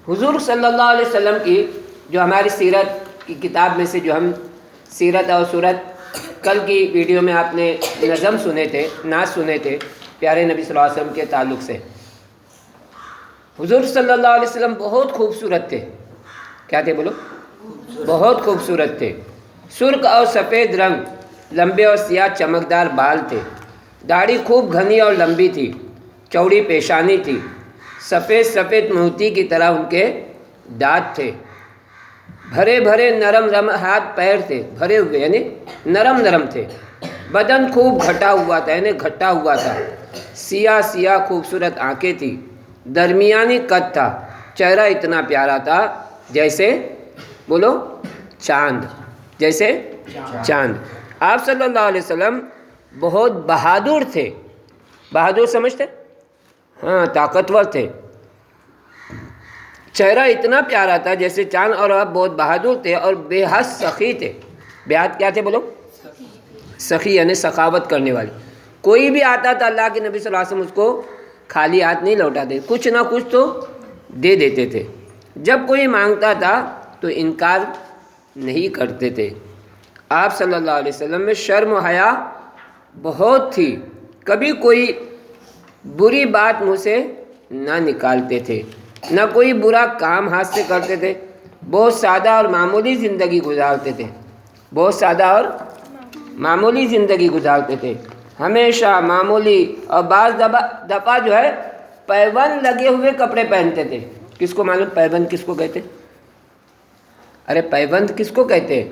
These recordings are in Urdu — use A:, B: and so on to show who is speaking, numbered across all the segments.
A: حضور صلی اللہ علیہ وسلم کی جو ہماری سیرت کی کتاب میں سے جو ہم سیرت اور سورت کل کی ویڈیو میں آپ نے نظم سنے تھے، نعت سنے تھے پیارے نبی صلی اللہ علیہ وسلم کے تعلق سے۔ حضور صلی اللہ علیہ وسلم بہت خوبصورت تھے۔ کیا تھے بولو؟ بہت خوبصورت تھے۔ سرخ اور سفید رنگ، لمبے اور سیاہ چمکدار بال تھے، داڑھی خوب گھنی اور لمبی تھی، چوڑی پیشانی تھی، سفید سفید موتی کی طرح ان کے دانت تھے، بھرے بھرے نرم ہاتھ پیر تھے، بھرے ہوئے یعنی نرم نرم تھے، بدن خوب گھٹا ہوا تھا یعنی گھٹا ہوا تھا، سیاہ سیاہ خوبصورت آنکھیں تھی، درمیانی قد تھا، چہرہ اتنا پیارا تھا جیسے بولو چاند، جیسے چاند۔ آپ صلی اللہ علیہ وسلم بہت بہادر تھے۔ بہادر سمجھتے؟ ہاں، طاقتور تھے۔ چہرہ اتنا پیارا تھا جیسے چاند، اور آپ بہت بہادر تھے اور بے حد سخی تھے۔ بے حد کیا تھے بولو؟ سخی یعنی سخاوت کرنے والے۔ کوئی بھی آتا تھا اللہ کے نبی صلی اللہ علیہ وسلم اس کو خالی ہاتھ نہیں لوٹاتے، کچھ نہ کچھ تو دے دیتے تھے۔ جب کوئی مانگتا تھا تو انکار نہیں کرتے تھے۔ آپ صلی اللہ علیہ وسلم میں شرم و حیا بہت تھی، کبھی کوئی بری بات منہ سے نہ نکالتے تھے، نہ کوئی برا کام ہاتھ سے کرتے تھے، بہت سادہ اور معمولی زندگی گزارتے تھے، بہت سادہ اور معمولی زندگی گزارتے تھے، ہمیشہ معمولی، اور بعض دفعہ جو ہے پیبند لگے ہوئے کپڑے پہنتے تھے۔ کس کو معلوم پیبند کس کو کہتے؟ ارے پیبند کس کو کہتے؟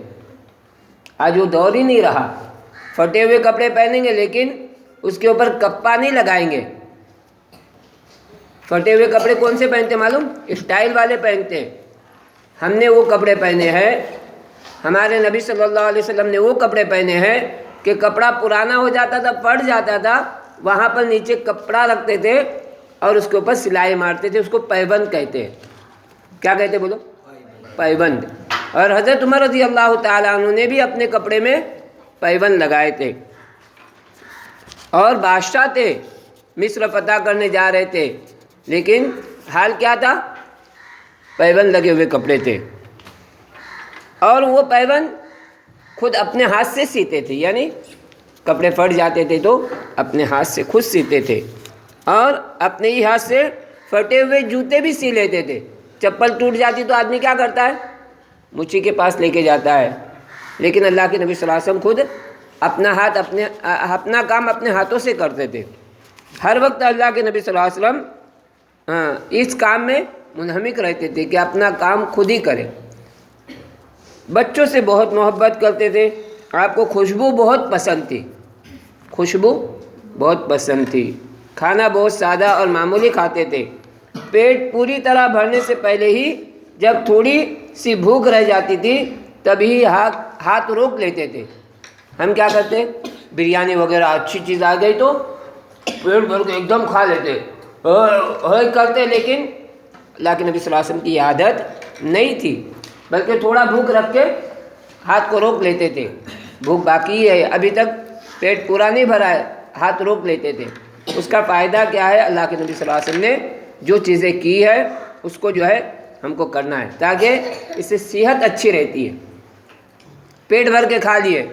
A: آج وہ دور ہی نہیں رہا۔ پھٹے ہوئے کپڑے پہنیں گے لیکن اس کے اوپر کپا نہیں لگائیں گے۔ پھٹے ہوئے کپڑے کون سے پہنتے معلوم؟ اسٹائل والے پہنتے ہیں۔ ہم نے وہ کپڑے پہنے ہیں، ہمارے نبی صلی اللہ علیہ وسلم نے وہ کپڑے پہنے ہیں کہ کپڑا پرانا ہو جاتا تھا، پھٹ جاتا تھا، وہاں پر نیچے کپڑا رکھتے تھے اور اس کے اوپر سلائی مارتے تھے، اس کو پیبند کہتے ہیں۔ کیا کہتے بولو؟ پیبند۔ اور حضرت عمر رضی اللہ تعالیٰ عنہ نے بھی اپنے کپڑے میں پیبند لگائے تھے، اور بادشاہ تھے، مصر فتح کرنے جا رہے تھے، لیکن حال کیا تھا؟ پیبند لگے ہوئے کپڑے تھے، اور وہ پیبند خود اپنے ہاتھ سے سیتے تھے، یعنی کپڑے پھٹ جاتے تھے تو اپنے ہاتھ سے خود سیتے تھے، اور اپنے ہی ہاتھ سے پھٹے ہوئے جوتے بھی سی لیتے تھے۔ چپل ٹوٹ جاتی تو آدمی کیا کرتا ہے؟ مچھی کے پاس لے کے جاتا ہے، لیکن اللہ کے نبی صلی اللہ علیہ وسلم خود اپنا کام اپنے ہاتھوں سے کرتے تھے۔ ہر وقت اللہ کے نبی صلی اللہ علیہ وسلم اس کام میں منہمک رہتے تھے کہ اپنا کام خود ہی کریں۔ بچوں سے بہت محبت کرتے تھے۔ آپ کو خوشبو بہت پسند تھی، خوشبو بہت پسند تھی۔ کھانا بہت سادہ اور معمولی کھاتے تھے۔ پیٹ پوری طرح بھرنے سے پہلے ہی جب تھوڑی سی بھوک رہ جاتی تھی تبھی ہاتھ روک لیتے تھے۔ ہم کیا کرتے؟ بریانی وغیرہ اچھی چیز آ گئی تو پیٹ بھر کے ایک دم کھا لیتے کرتے، لیکن اللہ کے نبی صلی اللہ علیہ وسلم کی عادت نہیں تھی، بلکہ تھوڑا بھوک رکھ کے ہاتھ کو روک لیتے تھے۔ بھوک باقی ہے، ابھی تک پیٹ پورا نہیں بھرا ہے، ہاتھ روک لیتے تھے۔ اس کا فائدہ کیا ہے؟ اللہ کے نبی صلی اللہ علیہ وسلم نے جو چیزیں کی ہے اس کو جو ہے ہم کو کرنا ہے، تاکہ اس سے صحت اچھی رہتی ہے۔ پیٹ بھر کے کھا لیے،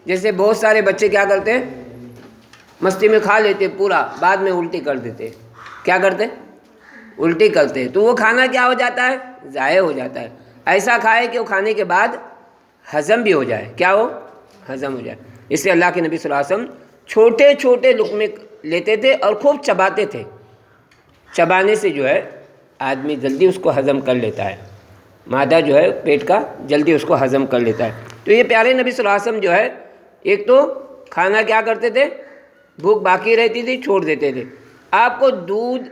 A: جیسے بہت سارے بچے کیا کرتے ہیں؟ مستی میں کھا لیتے پورا، بعد میں الٹی کر دیتے۔ کیا کرتے؟ الٹی کرتے، تو وہ کھانا کیا ہو جاتا ہے؟ ضائع ہو جاتا ہے۔ ایسا کھائے کہ وہ کھانے کے بعد ہضم بھی ہو جائے۔ کیا ہو؟ ہضم ہو جائے۔ اس لیے اللہ کے نبی صلی اللہ علیہ وسلم چھوٹے چھوٹے لقمے لیتے تھے اور خوب چباتے تھے۔ چبانے سے جو ہے آدمی جلدی اس کو ہضم کر لیتا ہے، معدہ جو ہے پیٹ کا جلدی اس کو ہضم کر لیتا ہے۔ تو یہ پیارے نبی صلی اللہ علیہ وسلم جو ہے ایک تو کھانا کیا کرتے تھے؟ بھوک باقی رہتی تھی چھوڑ دیتے تھے۔ آپ کو دودھ،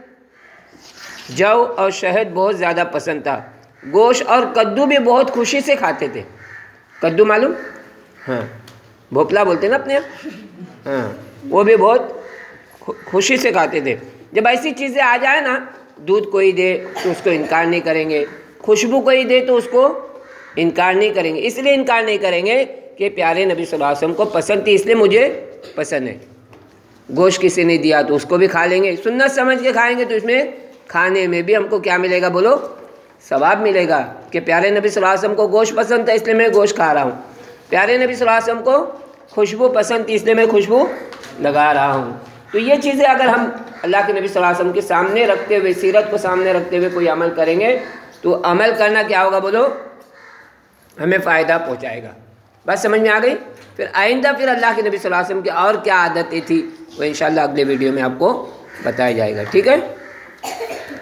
A: جو اور شہد بہت زیادہ پسند تھا۔ گوشت اور کدو بھی بہت خوشی سے کھاتے تھے۔ کدو معلوم؟ ہاں، بھوپلا بولتے ہیں نا اپنے یہاں، ہاں، وہ بھی بہت خوشی سے کھاتے تھے۔ جب ایسی چیزیں آ جائیں نا، دودھ کوئی دے تو اس کو انکار نہیں کریں گے، خوشبو کوئی دے تو اس کو انکار نہیں کریں گے۔ اس لیے انکار نہیں کریں گے کہ پیارے نبی صلی اللہ علیہ وسلم کو پسند تھی، اس لیے مجھے پسند ہے۔ گوشت کسی نے دیا تو اس کو بھی کھا لیں گے، سنت سمجھ کے کھائیں گے، تو اس میں کھانے میں بھی ہم کو کیا ملے گا بولو؟ ثواب ملے گا کہ پیارے نبی صلی اللہ علیہ وسلم کو گوشت پسند تھا اس لیے میں گوشت کھا رہا ہوں، پیارے نبی صلی اللہ علیہ وسلم کو خوشبو پسند تھی اس لیے میں خوشبو لگا رہا ہوں۔ تو یہ چیزیں اگر ہم اللہ کے نبی صلی اللہ علیہ وسلم کے سامنے رکھتے ہوئے، سیرت کو سامنے رکھتے ہوئے کوئی عمل کریں گے تو عمل کرنا کیا ہوگا بولو؟ ہمیں فائدہ پہنچائے گا۔ بس سمجھ میں آ گئی؟ پھر آئندہ پھر اللہ کے نبی صلی اللہ علیہ وسلم کی اور کیا عادتیں تھی وہ انشاءاللہ اگلے ویڈیو میں آپ کو بتایا جائے گا، ٹھیک ہے؟